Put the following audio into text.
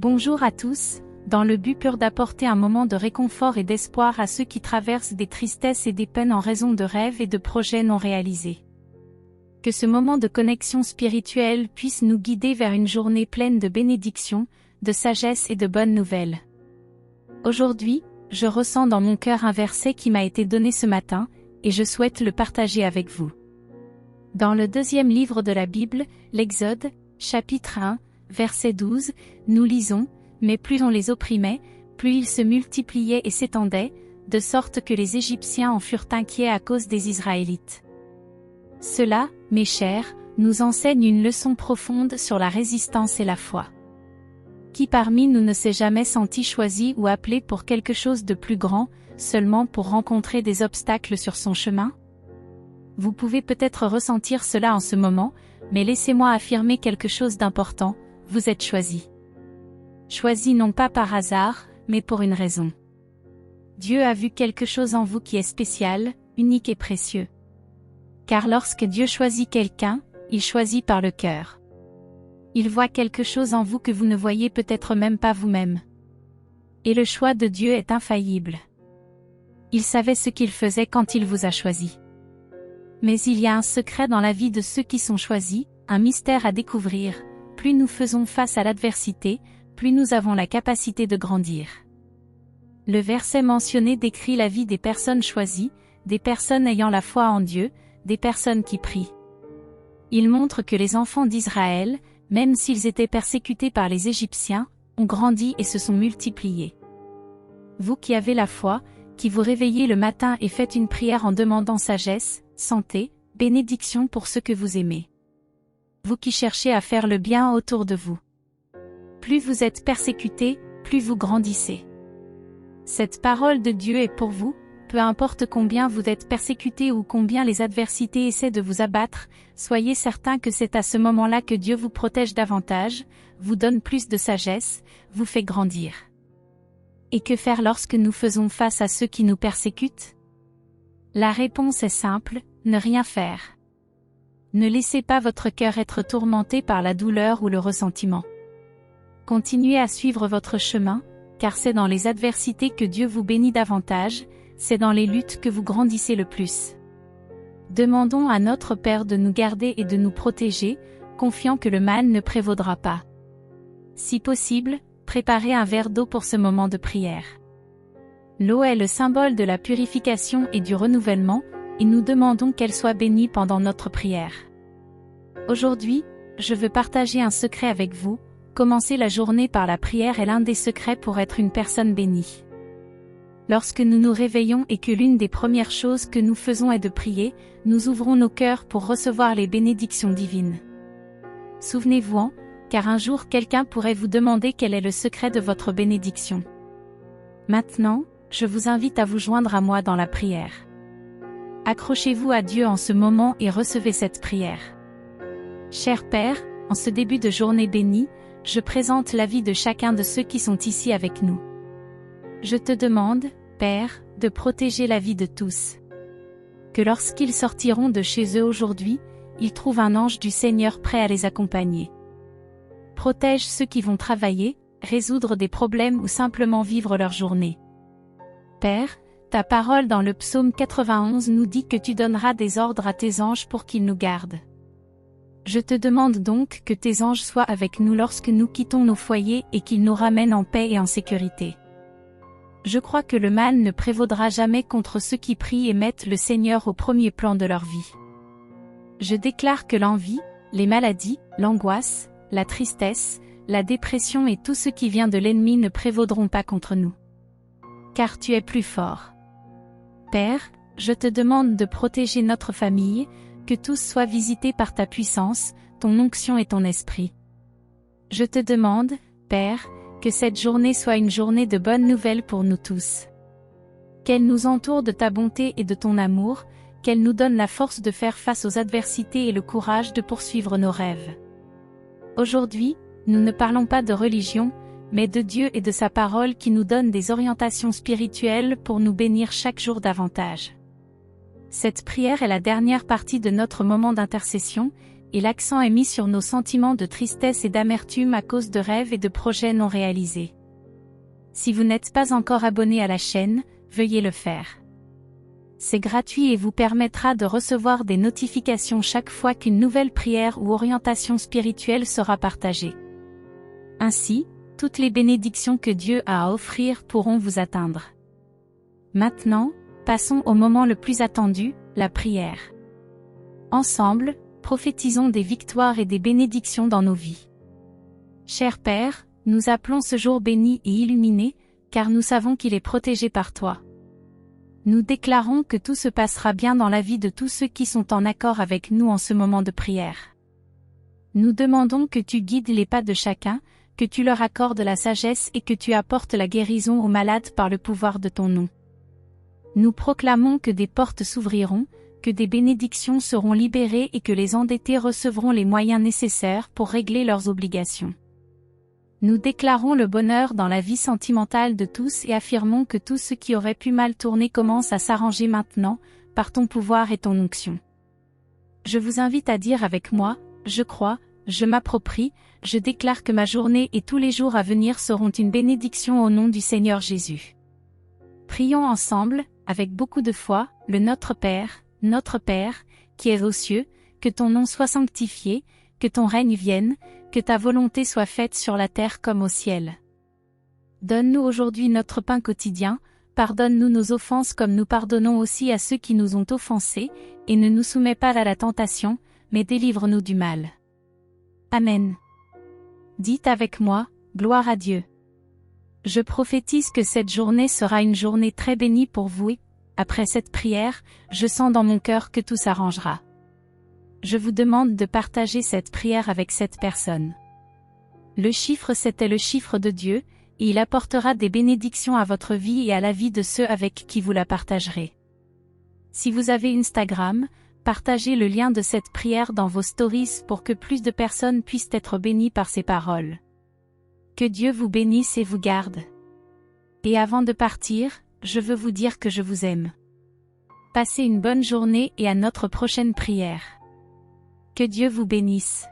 Bonjour à tous, dans le but pur d'apporter un moment de réconfort et d'espoir à ceux qui traversent des tristesses et des peines en raison de rêves et de projets non réalisés. Que ce moment de connexion spirituelle puisse nous guider vers une journée pleine de bénédictions, de sagesse et de bonnes nouvelles. Aujourd'hui, je ressens dans mon cœur un verset qui m'a été donné ce matin, et je souhaite le partager avec vous. Dans le deuxième livre de la Bible, l'Exode, chapitre 1, verset 12, nous lisons « Mais plus on les opprimait, plus ils se multipliaient et s'étendaient, de sorte que les Égyptiens en furent inquiets à cause des Israélites. » Cela, mes chers, nous enseigne une leçon profonde sur la résistance et la foi. Qui parmi nous ne s'est jamais senti choisi ou appelé pour quelque chose de plus grand, seulement pour rencontrer des obstacles sur son chemin? Vous pouvez peut-être ressentir cela en ce moment, mais laissez-moi affirmer quelque chose d'important, vous êtes choisi. Choisi non pas par hasard, mais pour une raison. Dieu a vu quelque chose en vous qui est spécial, unique et précieux. Car lorsque Dieu choisit quelqu'un, il choisit par le cœur. Il voit quelque chose en vous que vous ne voyez peut-être même pas vous-même. Et le choix de Dieu est infaillible. Il savait ce qu'il faisait quand il vous a choisi. Mais il y a un secret dans la vie de ceux qui sont choisis, un mystère à découvrir. Plus nous faisons face à l'adversité, plus nous avons la capacité de grandir. Le verset mentionné décrit la vie des personnes choisies, des personnes ayant la foi en Dieu, des personnes qui prient. Il montre que les enfants d'Israël, même s'ils étaient persécutés par les Égyptiens, ont grandi et se sont multipliés. Vous qui avez la foi, qui vous réveillez le matin et faites une prière en demandant sagesse, santé, bénédiction pour ceux que vous aimez. Vous qui cherchez à faire le bien autour de vous. Plus vous êtes persécutés, plus vous grandissez. Cette parole de Dieu est pour vous, peu importe combien vous êtes persécutés ou combien les adversités essaient de vous abattre, soyez certains que c'est à ce moment-là que Dieu vous protège davantage, vous donne plus de sagesse, vous fait grandir. Et que faire lorsque nous faisons face à ceux qui nous persécutent? La réponse est simple, ne rien faire. Ne laissez pas votre cœur être tourmenté par la douleur ou le ressentiment. Continuez à suivre votre chemin, car c'est dans les adversités que Dieu vous bénit davantage, c'est dans les luttes que vous grandissez le plus. Demandons à notre Père de nous garder et de nous protéger, confiant que le mal ne prévaudra pas. Si possible, préparez un verre d'eau pour ce moment de prière. L'eau est le symbole de la purification et du renouvellement, et nous demandons qu'elle soit bénie pendant notre prière. Aujourd'hui, je veux partager un secret avec vous. Commencer la journée par la prière est l'un des secrets pour être une personne bénie. Lorsque nous nous réveillons et que l'une des premières choses que nous faisons est de prier, nous ouvrons nos cœurs pour recevoir les bénédictions divines. Souvenez-vous-en, car un jour quelqu'un pourrait vous demander quel est le secret de votre bénédiction. Maintenant, je vous invite à vous joindre à moi dans la prière. Accrochez-vous à Dieu en ce moment et recevez cette prière. Cher Père, en ce début de journée bénie, je présente la vie de chacun de ceux qui sont ici avec nous. Je te demande, Père, de protéger la vie de tous. Que lorsqu'ils sortiront de chez eux aujourd'hui, ils trouvent un ange du Seigneur prêt à les accompagner. Protège ceux qui vont travailler, résoudre des problèmes ou simplement vivre leur journée. Père, ta parole dans le psaume 91 nous dit que tu donneras des ordres à tes anges pour qu'ils nous gardent. Je te demande donc que tes anges soient avec nous lorsque nous quittons nos foyers et qu'ils nous ramènent en paix et en sécurité. Je crois que le mal ne prévaudra jamais contre ceux qui prient et mettent le Seigneur au premier plan de leur vie. Je déclare que l'envie, les maladies, l'angoisse, la tristesse, la dépression et tout ce qui vient de l'ennemi ne prévaudront pas contre nous. Car tu es plus fort. Père, je te demande de protéger notre famille, que tous soient visités par ta puissance, ton onction et ton esprit. Je te demande, Père, que cette journée soit une journée de bonnes nouvelles pour nous tous. Qu'elle nous entoure de ta bonté et de ton amour, qu'elle nous donne la force de faire face aux adversités et le courage de poursuivre nos rêves. Aujourd'hui, nous ne parlons pas de religion, mais de Dieu et de sa parole qui nous donne des orientations spirituelles pour nous bénir chaque jour davantage. Cette prière est la dernière partie de notre moment d'intercession, et l'accent est mis sur nos sentiments de tristesse et d'amertume à cause de rêves et de projets non réalisés. Si vous n'êtes pas encore abonné à la chaîne, veuillez le faire. C'est gratuit et vous permettra de recevoir des notifications chaque fois qu'une nouvelle prière ou orientation spirituelle sera partagée. Ainsi, toutes les bénédictions que Dieu a à offrir pourront vous atteindre. Maintenant, passons au moment le plus attendu, la prière. Ensemble, prophétisons des victoires et des bénédictions dans nos vies. Cher Père, nous appelons ce jour béni et illuminé, car nous savons qu'il est protégé par toi. Nous déclarons que tout se passera bien dans la vie de tous ceux qui sont en accord avec nous en ce moment de prière. Nous demandons que tu guides les pas de chacun, que tu leur accordes la sagesse et que tu apportes la guérison aux malades par le pouvoir de ton nom. Nous proclamons que des portes s'ouvriront, que des bénédictions seront libérées et que les endettés recevront les moyens nécessaires pour régler leurs obligations. Nous déclarons le bonheur dans la vie sentimentale de tous et affirmons que tout ce qui aurait pu mal tourner commence à s'arranger maintenant, par ton pouvoir et ton onction. Je vous invite à dire avec moi, je crois, je m'approprie, je déclare que ma journée et tous les jours à venir seront une bénédiction au nom du Seigneur Jésus. Prions ensemble, avec beaucoup de foi, le Notre Père, qui es aux cieux, que ton nom soit sanctifié, que ton règne vienne, que ta volonté soit faite sur la terre comme au ciel. Donne-nous aujourd'hui notre pain quotidien, pardonne-nous nos offenses comme nous pardonnons aussi à ceux qui nous ont offensés, et ne nous soumets pas à la tentation, mais délivre-nous du mal. Amen. Dites avec moi, gloire à Dieu. Je prophétise que cette journée sera une journée très bénie pour vous et, après cette prière, je sens dans mon cœur que tout s'arrangera. Je vous demande de partager cette prière avec cette personne. Le chiffre 7 est le chiffre de Dieu, et il apportera des bénédictions à votre vie et à la vie de ceux avec qui vous la partagerez. Si vous avez Instagram, partagez le lien de cette prière dans vos stories pour que plus de personnes puissent être bénies par ces paroles. Que Dieu vous bénisse et vous garde. Et avant de partir, je veux vous dire que je vous aime. Passez une bonne journée et à notre prochaine prière. Que Dieu vous bénisse.